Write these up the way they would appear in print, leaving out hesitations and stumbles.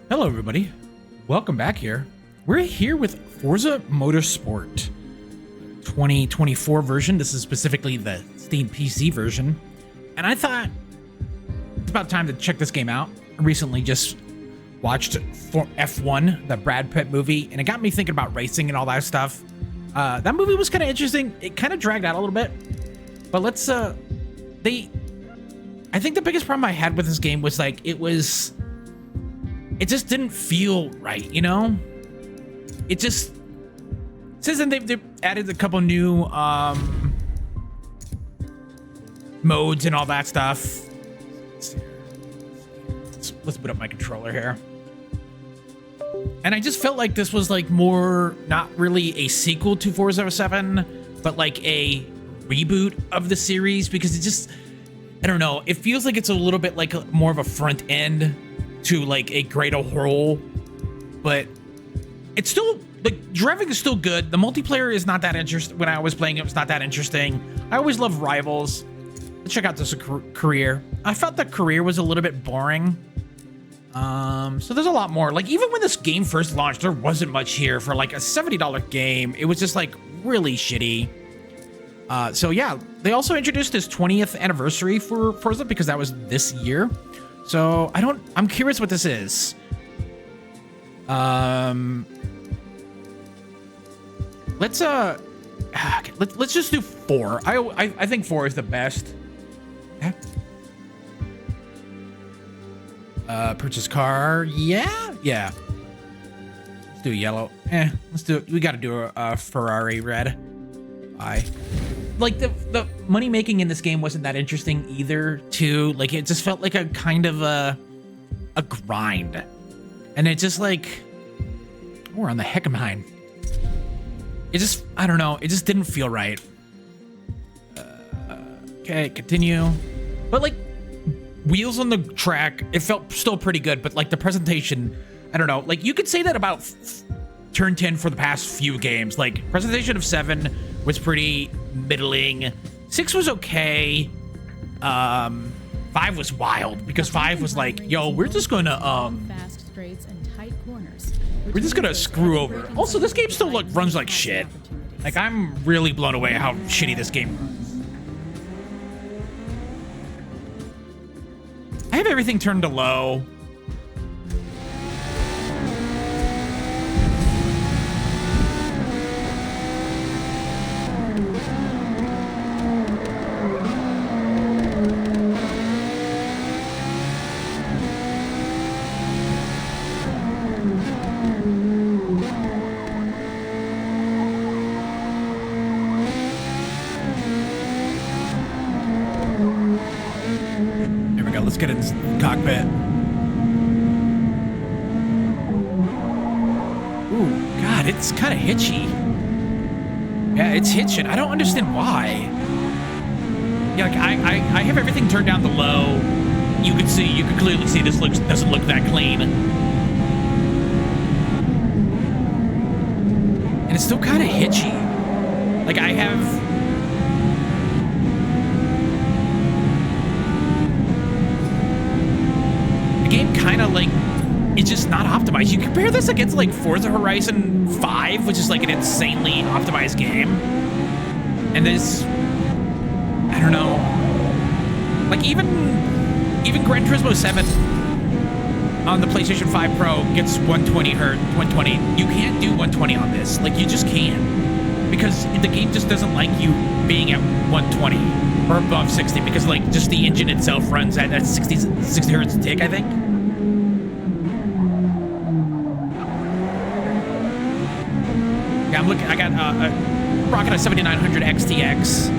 Hello, everybody. Welcome back here. We're here with Forza Motorsport 2024 version. This is specifically the Steam PC version. And I thought it's about time to check this game out. I recently just watched F1, the Brad Pitt movie, and it got me thinking about racing and all that stuff. That movie was kind of interesting. It kind of dragged out a little bit. But let's, I think the biggest problem I had with this game was like, it just didn't feel right, you know? It just says that they've added a couple new modes and all that stuff. Let's boot up my controller here. And I just felt like this was like more, not really a sequel to Forza 7, but like a reboot of the series, because it just, I don't know, it feels like it's a little bit like more of a front end to like a greater whole, but it's still, like, driving is still good. The multiplayer is not that interesting. When I was playing it was not that interesting. I always love rivals. Let's check out this career. I felt the career was a little bit boring. So there's a lot more. Like, even when this game first launched, there wasn't much here for like a $70 game. It was just like really shitty. So yeah, they also introduced this 20th anniversary for Forza because that was this year. So I'm curious what this is. Let's just do 4. I think 4 is the best. Purchase car. Yeah. Let's do yellow. Let's do it. We got to do a Ferrari red. Like the money making in this game wasn't that interesting either, too. Like, it just felt like a kind of a grind, and it just like, we're on the heck am I? It just, I don't know, it just didn't feel right. Okay, continue. But like, wheels on the track, it felt still pretty good, but like the presentation, I don't know, like you could say that about Turn 10 for the past few games. Like, presentation of 7 was pretty middling. 6 was okay. 5 was wild because 5 was like, yo, we're just gonna screw over. Also, this game still runs like shit. Like, I'm really blown away how shitty this game runs. I have everything turned to low. Let's get in this cockpit. Ooh, God, it's kind of hitchy. Yeah, it's hitching. I don't understand why. Yeah, like I have everything turned down to low. You can clearly see this doesn't look that clean. And it's still kind of hitchy. Like, I have... game kind of like, it's just not optimized. You compare this against like Forza Horizon 5, which is like an insanely optimized game, and this, I don't know, like even Gran Turismo 7 on the PlayStation 5 Pro gets 120 hertz, 120. You can't do 120 on this. Like, you just can't, because the game just doesn't like you being at 120 or above 60, because like just the engine itself runs at 60 hertz tick, I think. Yeah, I'm looking. I got rocking a 7900 XTX.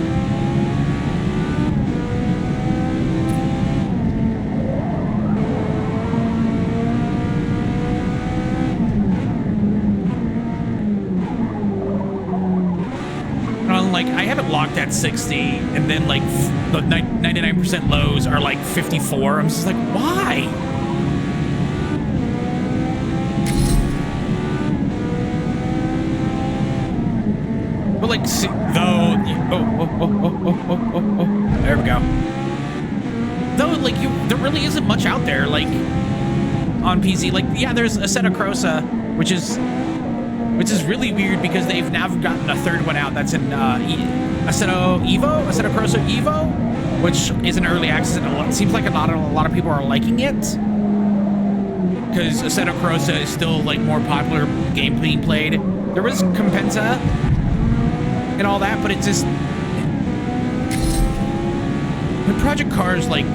Like, I have it locked at 60, and then like the 99% lows are like 54. I'm just like, why? But like, see, though, there we go. Though, like, there really isn't much out there. Like on PC. Like, yeah, there's Assetto Corsa, which is really weird because they've now gotten a third one out that's in Assetto Corsa Evo, which is an early access, and it seems like a lot of people are liking it because Assetto Corsa is still like more popular game being played. There was Compensa and all that, but it's just when Project Cars like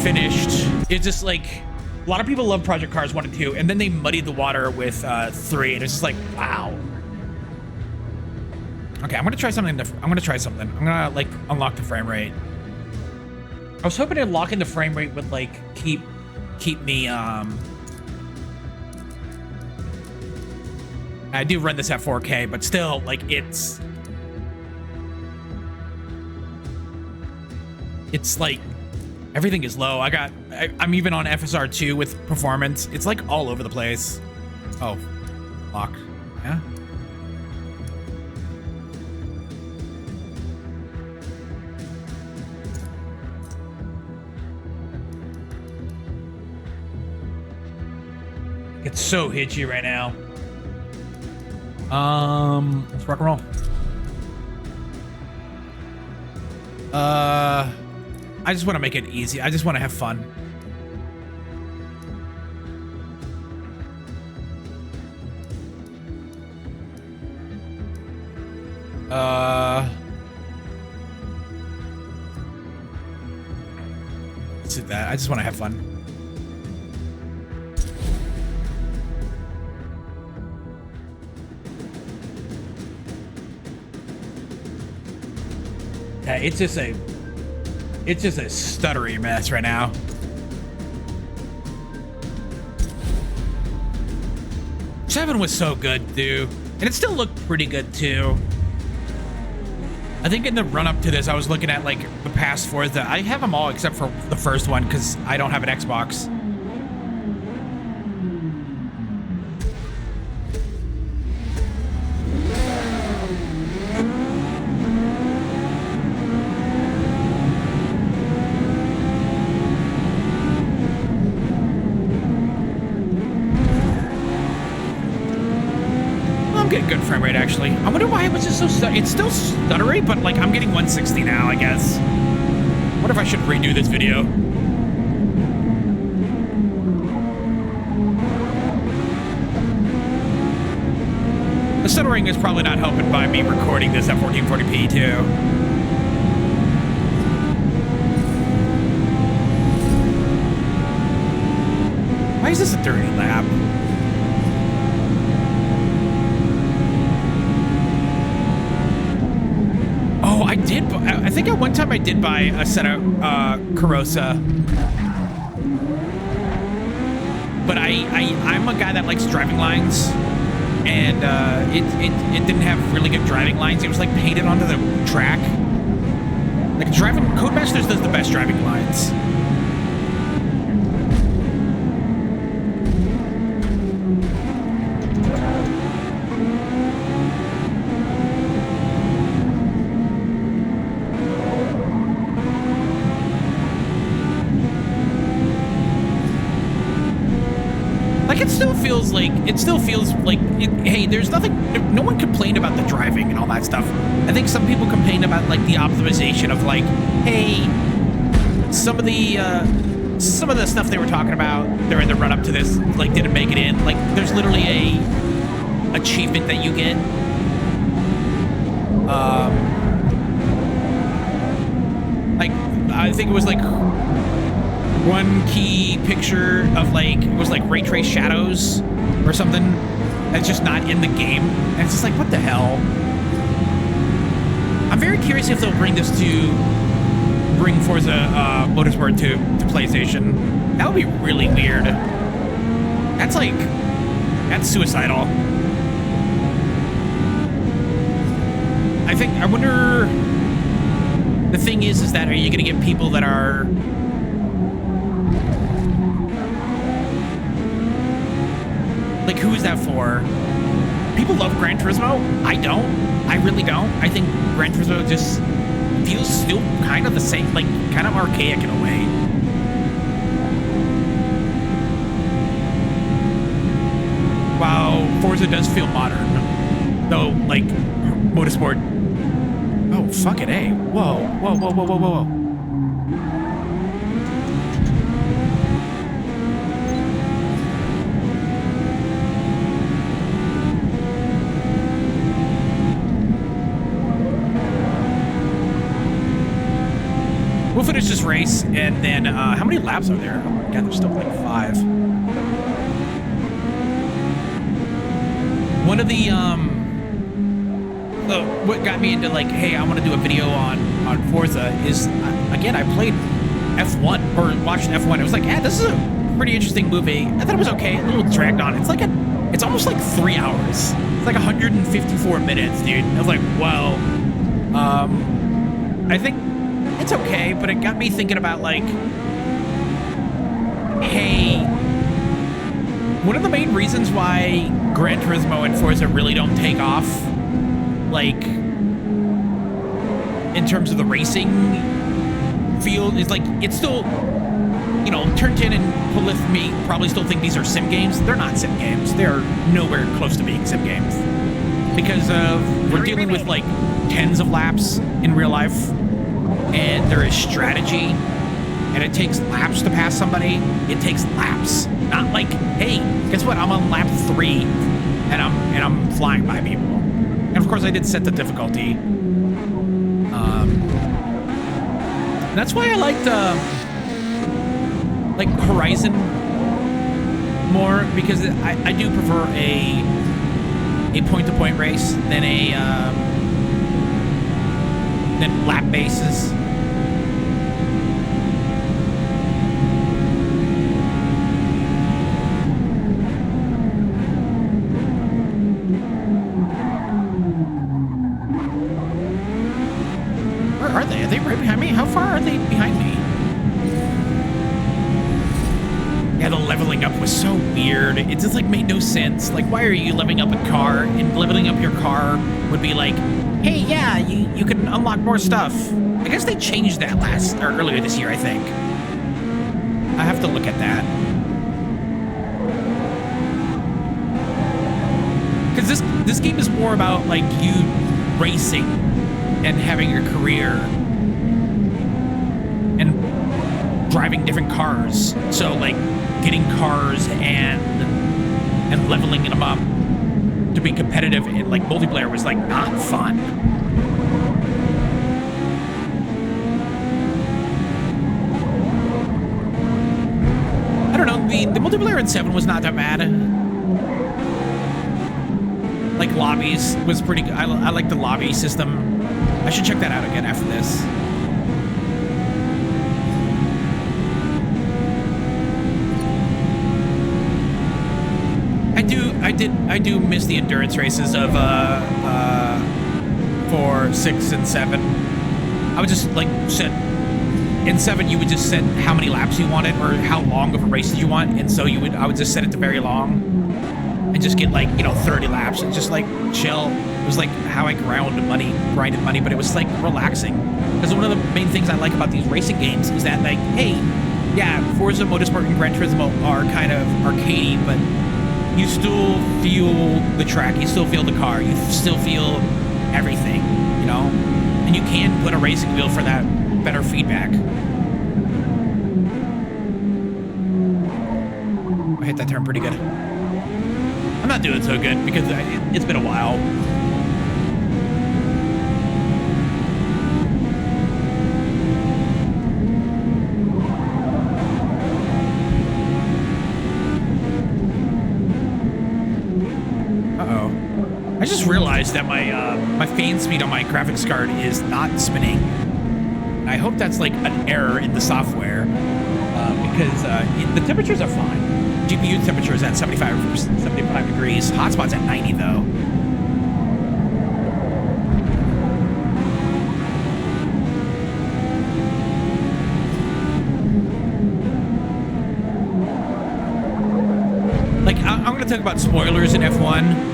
finished, it's just like a lot of people love Project Cars 1 and 2, and then they muddied the water with 3, and it's just like, wow. Okay, I'm gonna try something different. I'm gonna like unlock the frame rate. I was hoping to lock in the frame rate would like keep me I do run this at 4K, but still, like, it's like everything is low. I'm even on FSR2 with performance. It's like all over the place. Oh, lock. Yeah. It's so hitchy right now. Let's rock and roll. I just want to make it easy. I just want to have fun. Let's do that. I just want to have fun. Yeah, it's just a stuttery mess right now. Seven was so good, dude, and it still looked pretty good too. I think in the run-up to this, I was looking at like the past Forza. I have them all except for the first one because I don't have an Xbox. Good frame rate, actually. I wonder why it was just so it's still stuttery, but like I'm getting 160 now, I guess. What if I should redo this video? The stuttering is probably not helping by me recording this at 1440p too. Why is this a dirty lap? I think at one time I did buy a set of Corsa, but I'm a guy that likes driving lines, and it didn't have really good driving lines. It was like painted onto the track. Like Codemasters does the best driving lines. It still feels like, hey, there's nothing, no one complained about the driving and all that stuff. I think some people complain about like the optimization of like, hey, some of the stuff they were talking about during the run up to this like didn't make it in. Like there's literally a achievement that you get. Like I think it was like one key picture of like, it was like ray trace shadows or something that's just not in the game. And it's just like, what the hell? I'm very curious if they'll bring Forza Motorsport to PlayStation. That would be really weird. That's suicidal. I wonder, the thing is that are you gonna get people that are like, who is that for? People love Gran Turismo. I don't. I really don't. I think Gran Turismo just feels still kind of the same, like kind of archaic in a way. Forza does feel modern, though. Like Motorsport. Oh, fuck it, eh? Whoa, whoa, whoa, whoa, whoa, whoa, whoa. We'll finish this race, and then, how many laps are there? Oh my god, there's still like 5. One of the, what got me into like, hey, I want to do a video on Forza is, again, I played F1, or watched F1. It was like, yeah, this is a pretty interesting movie. I thought it was okay, a little dragged on. It's like it's almost like 3 hours. It's like 154 minutes, dude. I was like, whoa. I think it's okay, but it got me thinking about, like, hey, one of the main reasons why Gran Turismo and Forza really don't take off, like, in terms of the racing field, is, like, it's still, you know, Turn 10 and Polith me probably still think these are sim games. They're not sim games. They're nowhere close to being sim games. Because we're dealing with, like, tens of laps in real life. And there is strategy, and it takes laps to pass somebody. It takes laps, not like, hey, guess what? I'm on lap 3, and I'm flying by people. And of course, I did set the difficulty. And that's why I liked like Horizon more, because I do prefer a point-to-point race than than lap bases. Where are they? Are they right behind me? How far are they behind me? Yeah, the leveling up was so weird. It just like made no sense. Like, why are you leveling up a car? And leveling up your car would be like, hey, yeah, you can unlock more stuff. I guess they changed that earlier this year, I think. I have to look at that. Because this game is more about, like, you racing and having your career and driving different cars. So, like, getting cars and leveling them up to be competitive in, like, multiplayer was, like, not fun. I don't know, the multiplayer in 7 was not that bad. Like, lobbies was pretty good. I like the lobby system. I should check that out again after this. I do miss the endurance races of for 6 and 7. I would just like set in 7. You would just set how many laps you wanted or how long of a race did you want, and so I would just set it to very long and just get like 30 laps and just like chill. It was like how I grinded money, but it was like relaxing. Because one of the main things I like about these racing games is that, like, hey, yeah, Forza Motorsport and Gran Turismo are kind of arcadey, but you still feel the track, you still feel the car, you still feel everything, you know? And you can put a racing wheel for that better feedback. I hit that turn pretty good. I'm not doing so good because it's been a while. I just realized that my fan speed on my graphics card is not spinning. I hope that's like an error in the software because the temperatures are fine. GPU temperature is at 75 degrees. Hotspot's at 90 though. Like, I'm going to talk about spoilers in F1.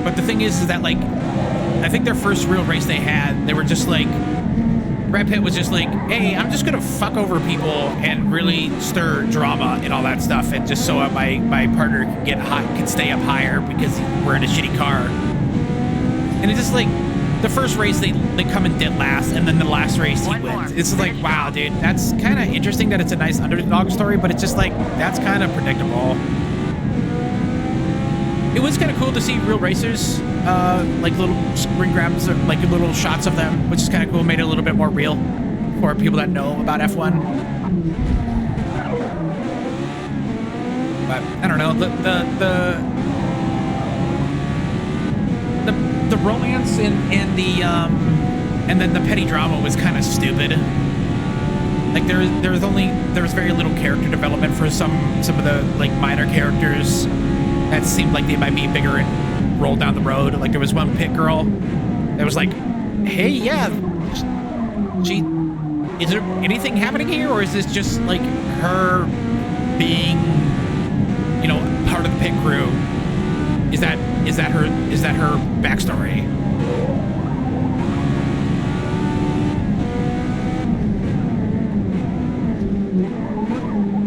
But the thing is that, like, I think their first real race they had, they were just like, Brad Pitt was just like, hey, I'm just gonna fuck over people and really stir drama and all that stuff, and just so my partner can get hot, can stay up higher because we're in a shitty car. And it's just like the first race they come in dead last, and then the last race he wins. It's like, wow, dude, that's kind of interesting that it's a nice underdog story, but it's just like, that's kind of predictable. It was kind of cool to see real racers, like little screen grabs, or like little shots of them, which is kind of cool. Made it a little bit more real for people that know about F1. But I don't know, the romance and the and then the petty drama was kind of stupid. Like there was very little character development for some of the like minor characters that seemed like they might be bigger and roll down the road. Like there was one pit girl that was like, hey, yeah, she, is there anything happening here, or is this just like her being, you know, part of the pit crew? Is that her backstory?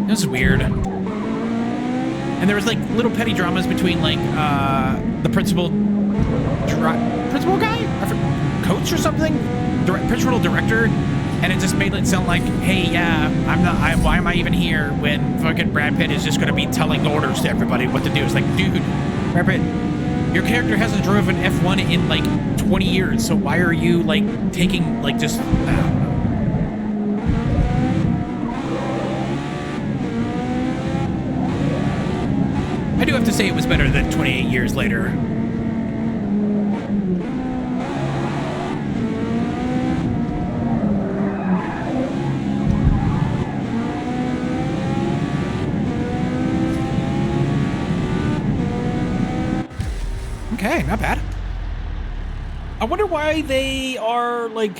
It was weird. And there was like little petty dramas between like the principal guy, coach or something, principal director, and it just made it sound like, hey, yeah, why am I even here when fucking Brad Pitt is just gonna be telling orders to everybody what to do? It's like, dude, Brad Pitt, your character hasn't driven F1 in like 20 years, so why are you like taking like just, I don't know. I do have to say it was better than 28 years later. Okay, not bad. I wonder why they are like,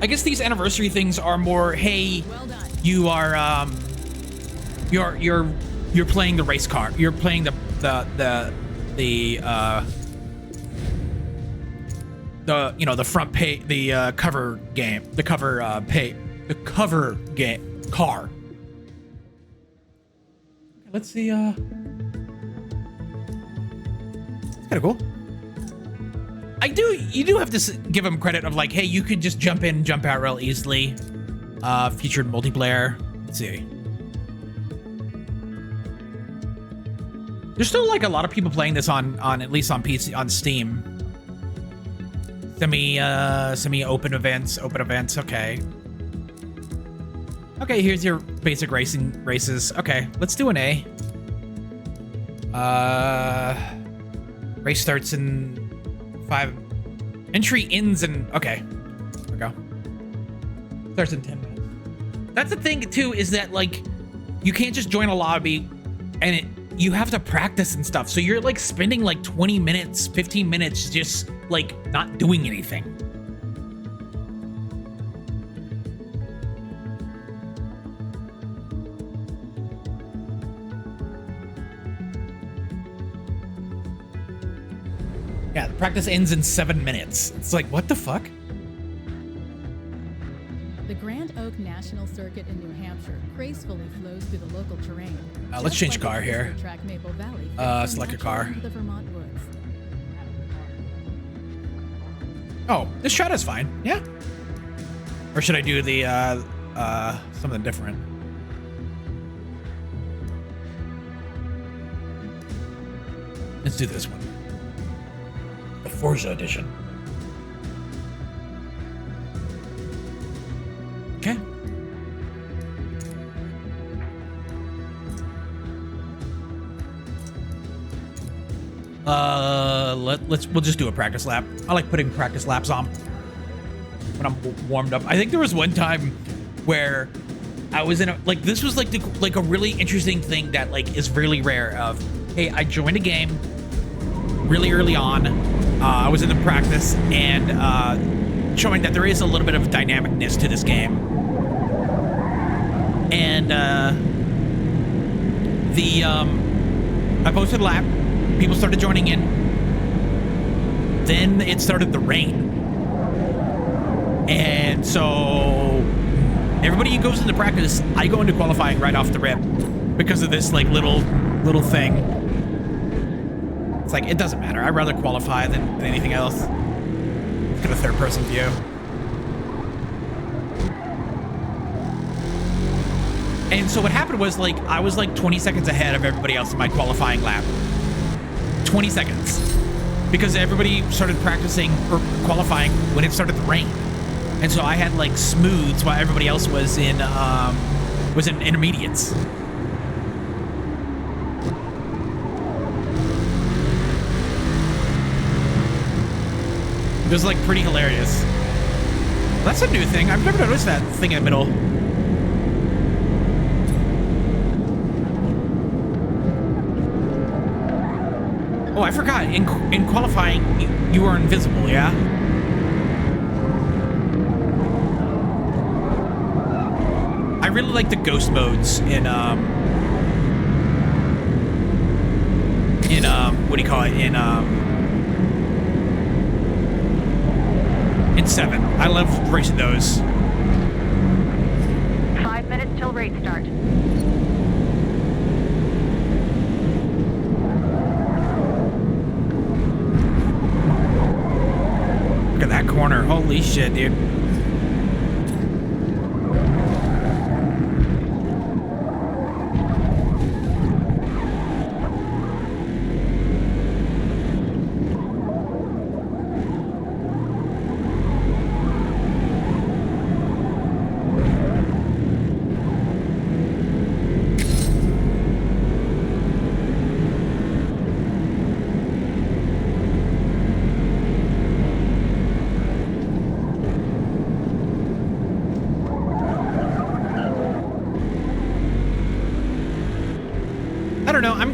I guess these anniversary things are more, hey, you are you're playing the race car. You're playing the you know, the front page, the cover game, the cover game car. Let's see. It's kind of cool. You do have to give them credit of like, hey, you could just jump in and jump out real easily. Featured multiplayer. Let's see. There's still like a lot of people playing this on at least on PC, on Steam. Semi open events. Okay. Okay, here's your basic races. Okay, let's do an A. Race starts in 5. Entry ends in, okay. There we go. Starts in 10 minutes. That's the thing too, is that like, you can't just join a lobby and you have to practice and stuff. So you're like spending like 20 minutes, 15 minutes just like not doing anything. Yeah, the practice ends in 7 minutes. It's like, what the fuck? The Grand Oak National Circuit in New Hampshire gracefully flows through the local terrain. Let's change car here. Track Maple Valley, select a car. the Vermont woods. Oh, this shot is fine. Yeah. Or should I do the something different? Let's do this one. The Forza edition. Okay. We'll just do a practice lap. I like putting practice laps on when I'm warmed up. I think there was one time where I was in a, like, this was like a really interesting thing that like is really rare of, hey, I joined a game really early on. I was in the practice and showing that there is a little bit of dynamicness to this game. And I posted a lap. People started joining in. Then it started to rain. And so everybody goes into practice. I go into qualifying right off the rip because of this like little thing. It's like, it doesn't matter. I'd rather qualify than anything else. Look at a third person view. And so what happened was, like, I was like 20 seconds ahead of everybody else in my qualifying lap. 20 seconds. Because everybody started practicing or qualifying when it started to rain. And so I had like smooths while everybody else was in intermediates. It was like pretty hilarious. That's a new thing. I've never noticed that thing in the middle. Oh, I forgot. In qualifying, you are invisible, yeah? I really like the ghost modes in what do you call it? In 7. I love racing those. 5 minutes till race start. Look at that corner. Holy shit, dude.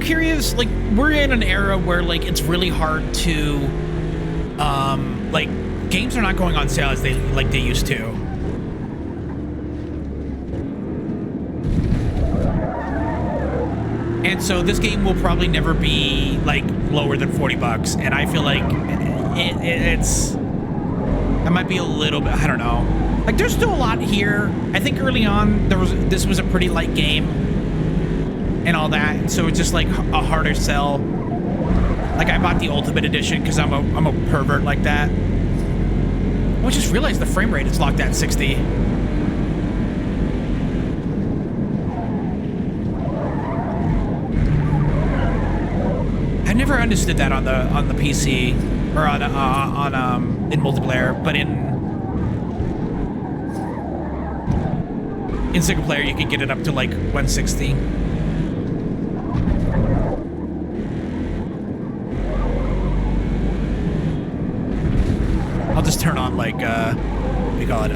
Curious, like, we're in an era where like it's really hard to like games are not going on sale as they used to. And so this game will probably never be like lower than $40, and I feel like it might be a little bit, I don't know, like there's still a lot here. I think early on this was a pretty light game and all that, so it's just like a harder sell. Like I bought the Ultimate Edition because I'm a pervert like that. I just realized the frame rate is locked at 60. I never understood that on the PC or on in multiplayer, but in single player you can get it up to like 160. I'll just turn on like what do you call it?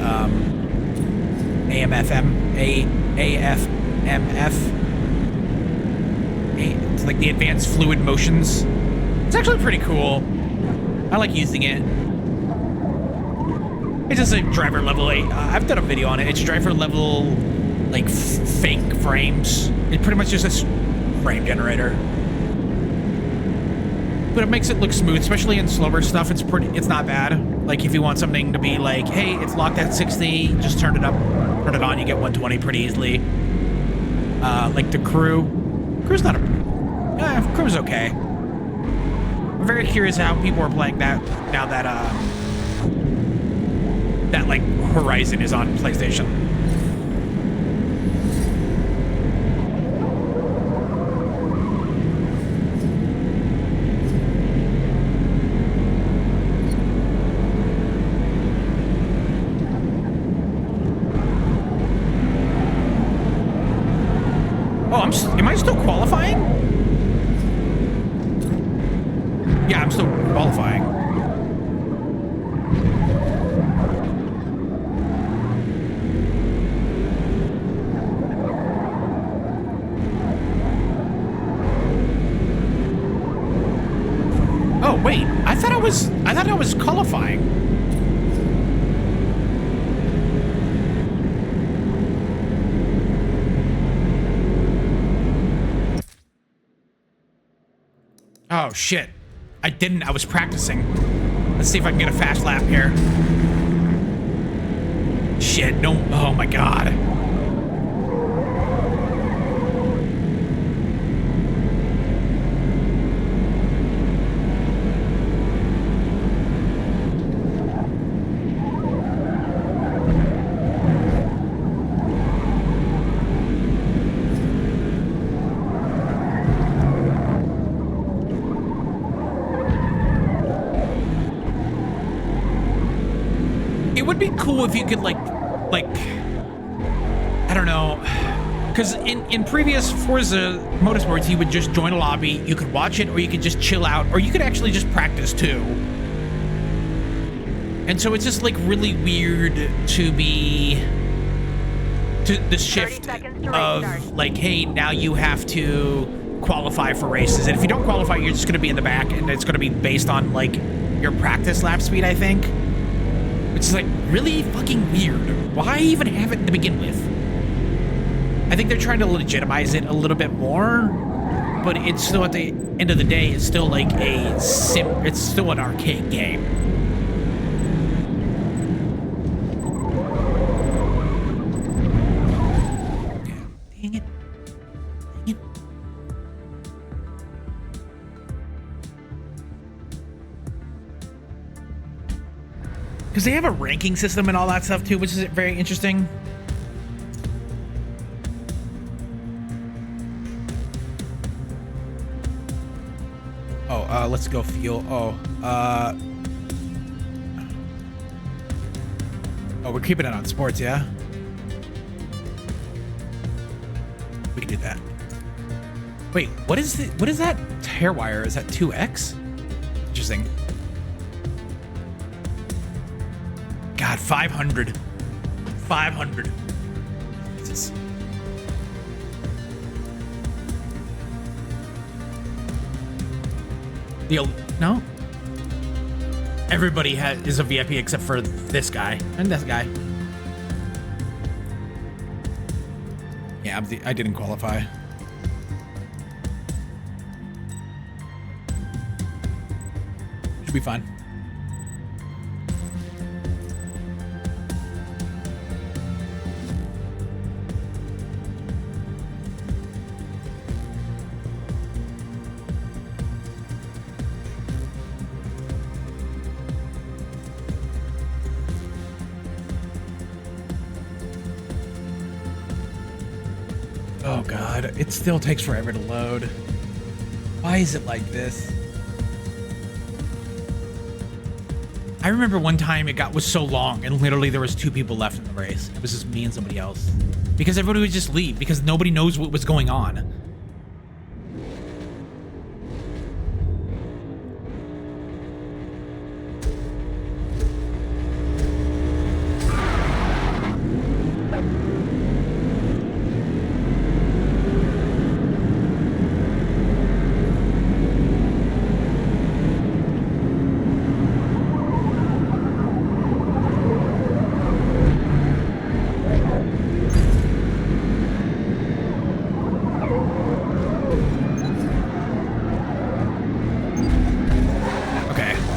It's like the advanced fluid motions. It's actually pretty cool. I like using it. It's just a driver level 8. I've done a video on it. It's driver level like fake frames. It's pretty much just a frame generator. But it makes it look smooth, especially in slower stuff. It's not bad. Like if you want something to be like, hey, it's locked at 60, just turn it up, turn it on, you get 120 pretty easily. Like the Crew's not Crew's okay. I'm very curious how people are playing that now that that like Horizon is on PlayStation. Am I still qualifying? Yeah, I'm still qualifying. Oh, wait. I thought I was qualifying. Oh, shit. I was practicing. Let's see if I can get a fast lap here. Shit, no. Oh my god. It would be cool if you could like, I don't know, because in previous Forza Motorsports, you would just join a lobby, you could watch it, or you could just chill out, or you could actually just practice too. And so it's just like really weird to be the shift of like, hey, now you have to qualify for races, and if you don't qualify, you're just going to be in the back, and it's going to be based on like your practice lap speed, I think. Which is like really fucking weird. Why even have it to begin with? I think they're trying to legitimize it a little bit more, but it's still at the end of the day, it's still like it's still an arcade game. Dang it. Dang it. Because they have a ranking system and all that stuff too, which is very interesting. Oh, let's go fuel. Oh, we're keeping it on sports, yeah? We can do that. Wait, what is that hair wire? Is that 2x? Interesting. God, 500. 500. Jesus. No? Everybody is a VIP except for this guy and this guy. Yeah, I didn't qualify. Should be fine. Oh god, it still takes forever to load. Why is it like this? I remember one time it was so long and literally there was 2 people left in the race. It was just me and somebody else. Because everybody would just leave because nobody knows what was going on.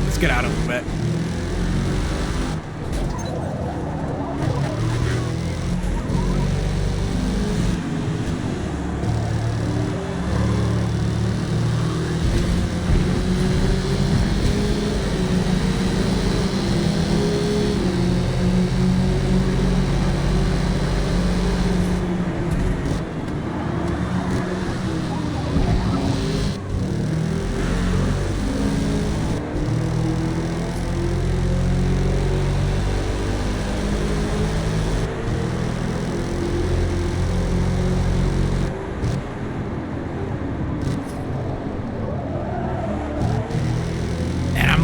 Let's get out a little bit.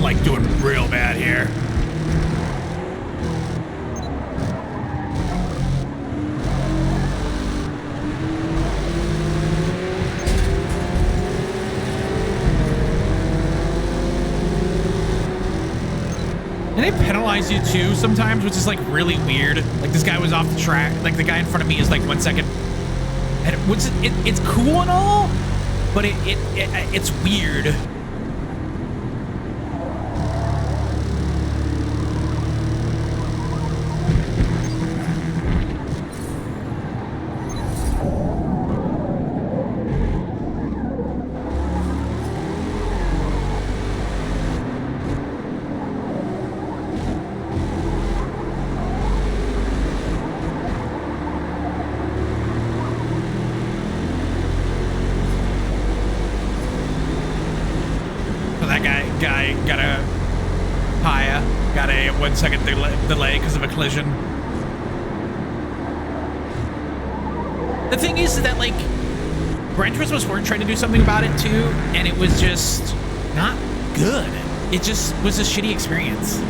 Like doing real bad here. And they penalize you too sometimes, which is like really weird. Like this guy was off the track. Like the guy in front of me is like 1 second. And it's cool and all, but it's weird. guy got a 1 second delay because of a collision. The thing is that, like, Gran Turismo Sport tried to do something about it too, and it was just not good. It just was a shitty experience.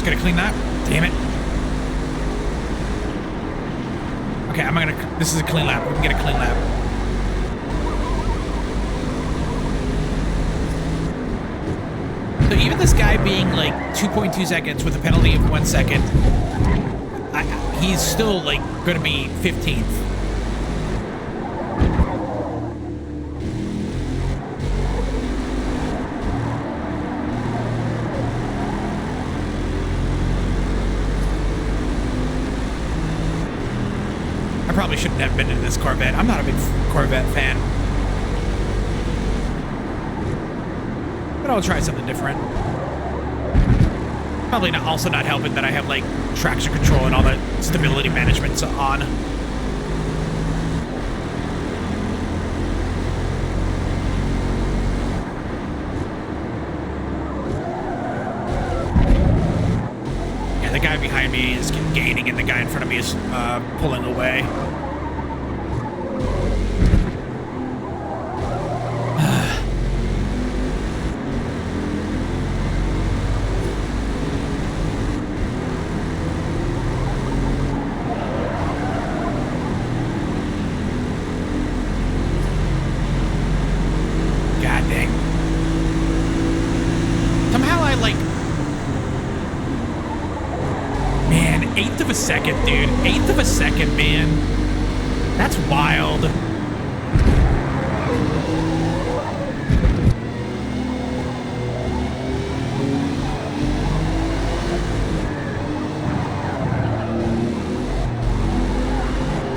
Gotta clean that. Damn it. Okay, this is a clean lap. We can get a clean lap. So even this guy being like 2.2 seconds with a penalty of 1 second, he's still like gonna be 15th. Probably shouldn't have been in this Corvette. I'm not a big Corvette fan. But I'll try something different. Probably also not helping that I have like traction control and all that stability management on. Yeah, the guy behind me is gaining and the guy in front of me is pulling away. Second, dude. 1/8 of a second, man. That's wild.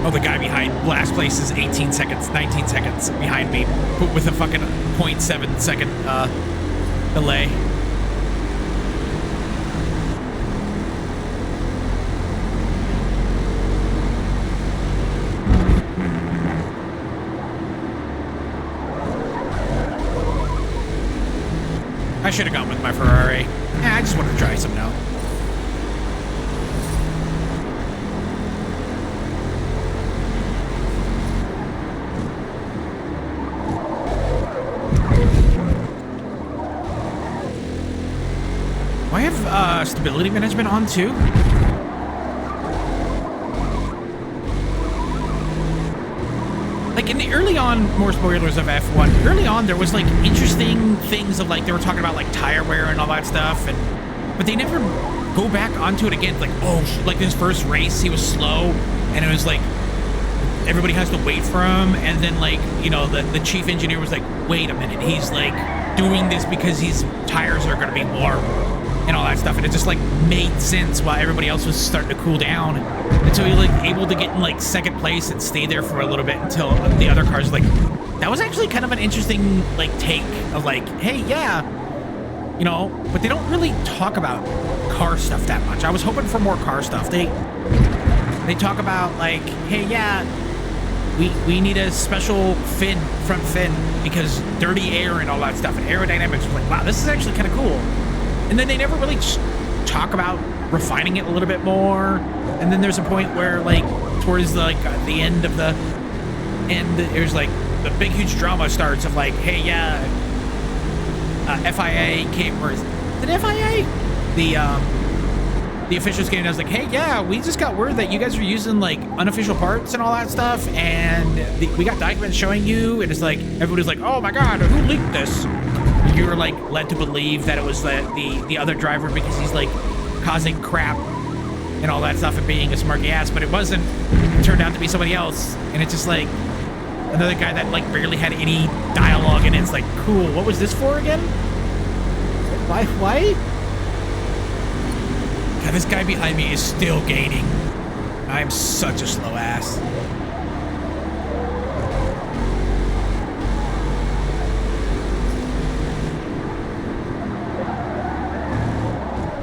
Oh, the guy behind last place is 18 seconds, 19 seconds behind me, but with a fucking 0.7 second delay. I should have gone with my Ferrari. I just wanted to try some now. Do I have stability management on too? Like in the early on, more spoilers of F1, early on there was like interesting things of like, they were talking about like tire wear and all that stuff, but they never go back onto it again. Like, oh, like this first race, he was slow and it was like, everybody has to wait for him. And then like, you know, the chief engineer was like, wait a minute, he's like doing this because his tires are going to be warm and all that stuff. And it just like made sense while everybody else was starting to cool down. And so he like able to get in like second place and stay there for a little bit until the other cars like, that was actually kind of an interesting like take of like, hey, yeah, you know, but they don't really talk about car stuff that much. I was hoping for more car stuff. They talk about like, hey, yeah, we need a special fin, front fin, because dirty air and all that stuff and aerodynamics. Was like, wow, this is actually kind of cool. And then they never really talk about refining it a little bit more. And then there's a point where like towards the, like the end of the end, there's like the big huge drama starts of like, hey, yeah, FIA came, or is it FIA? The officials came and I was like, hey, yeah, we just got word that you guys are using like unofficial parts and all that stuff, and we got documents showing you, and it's like everybody's like, oh my god, who leaked this? And you were like led to believe that it was the other driver because he's like causing crap and all that stuff and being a smarky ass, but it wasn't. It turned out to be somebody else, and it's just like another guy that like barely had any dialogue, and it's like, cool, what was this for again? Why? God, this guy behind me is still gaining. I'm such a slow ass.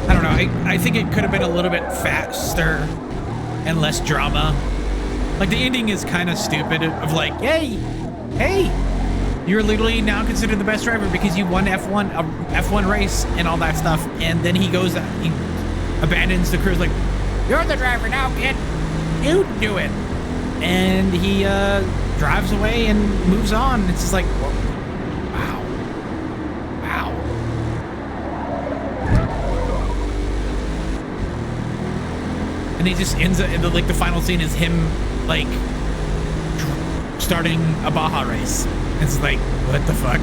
I don't know. I think it could have been a little bit faster and less drama. Like, the ending is kind of stupid of like, hey, you're literally now considered the best driver because you won F1 race and all that stuff. And then he goes, he abandons the crew. Like, you're the driver now, kid. You do it. And he drives away and moves on. It's just like, wow. Wow. And he just ends up, like, the final scene is him, like, starting a Baja race. It's like, what the fuck?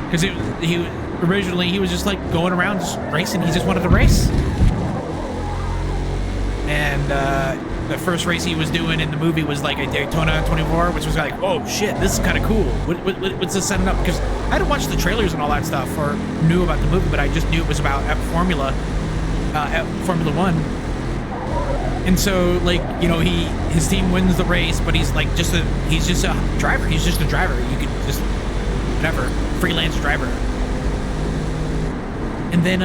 Because he originally, he was just like going around just racing. He just wanted to race. And the first race he was doing in the movie was like a Daytona 24, which was like, oh shit, this is kind of cool. What's this setting up? Because I hadn't watched the trailers and all that stuff or knew about the movie, but I just knew it was about Formula One. And so, like, you know, his team wins the race, but he's like he's just a driver. He's just a driver. You could just whatever, freelance driver. And then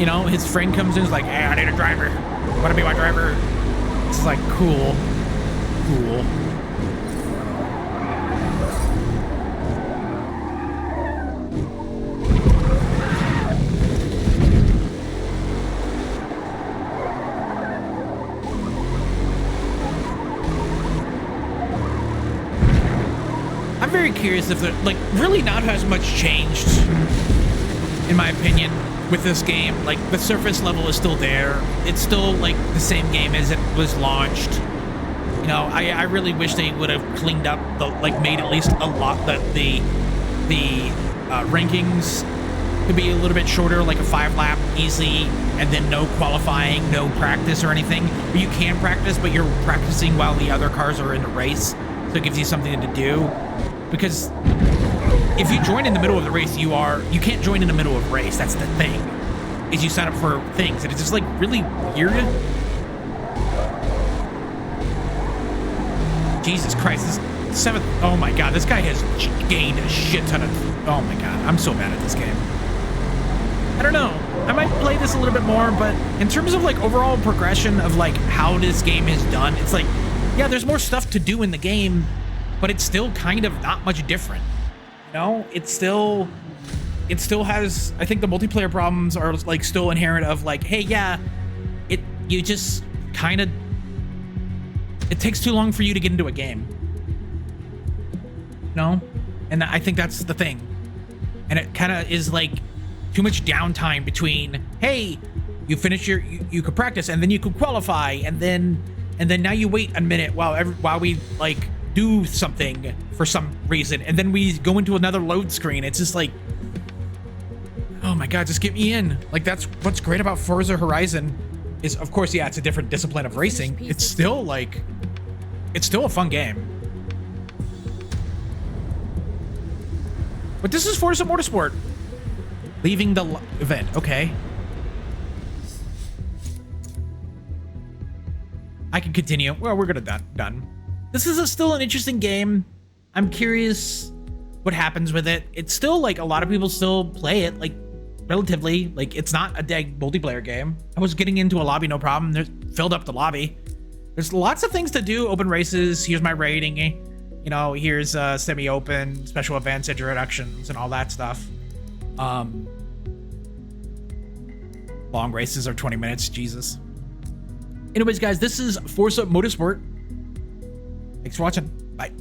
you know, his friend comes in and is like, hey, I need a driver. Want to be my driver? It's like, cool. I'm very curious if like really not as much changed, in my opinion, with this game. Like, the surface level is still there. It's still like the same game as it was launched. You know, I really wish they would have cleaned up made at least a lot that the rankings could be a little bit shorter, like a 5-lap easy, and then no qualifying, no practice or anything. Or you can practice, but you're practicing while the other cars are in the race, so it gives you something to do. Because if you join in the middle of the race, you can't join in the middle of a race. That's the thing, is you sign up for things, and it's just like really weird. Jesus Christ, this 7th. Oh my God, this guy has gained a shit ton of. Oh my God, I'm so bad at this game. I don't know. I might play this a little bit more, but in terms of like overall progression of like how this game is done, it's like, yeah, there's more stuff to do in the game, but it's still kind of not much different. You know, it still has, I think the multiplayer problems are like still inherent of like, hey, yeah, you just kind of, it takes too long for you to get into a game. No? And I think that's the thing. And it kind of is like too much downtime between, hey, you finish you could practice and then you could qualify and then now you wait a minute while we like do something for some reason, and then we go into another load screen. It's just like, oh my God, just get me in. Like, that's what's great about Forza Horizon is, of course, yeah, it's a different discipline of racing. It's still like, it's still a fun game. But this is Forza Motorsport. Leaving the event, okay. I can continue. Well, we're gonna done. This is still an interesting game. I'm curious what happens with it. It's still like a lot of people still play it, like relatively. Like, it's not a dead multiplayer game. I was getting into a lobby, no problem. There's filled up the lobby. There's lots of things to do. Open races. Here's my rating. You know, here's semi-open, special events, introductions, and all that stuff. Long races are 20 minutes. Jesus. Anyways, guys, this is Forza Motorsport. Thanks for watching. Bye.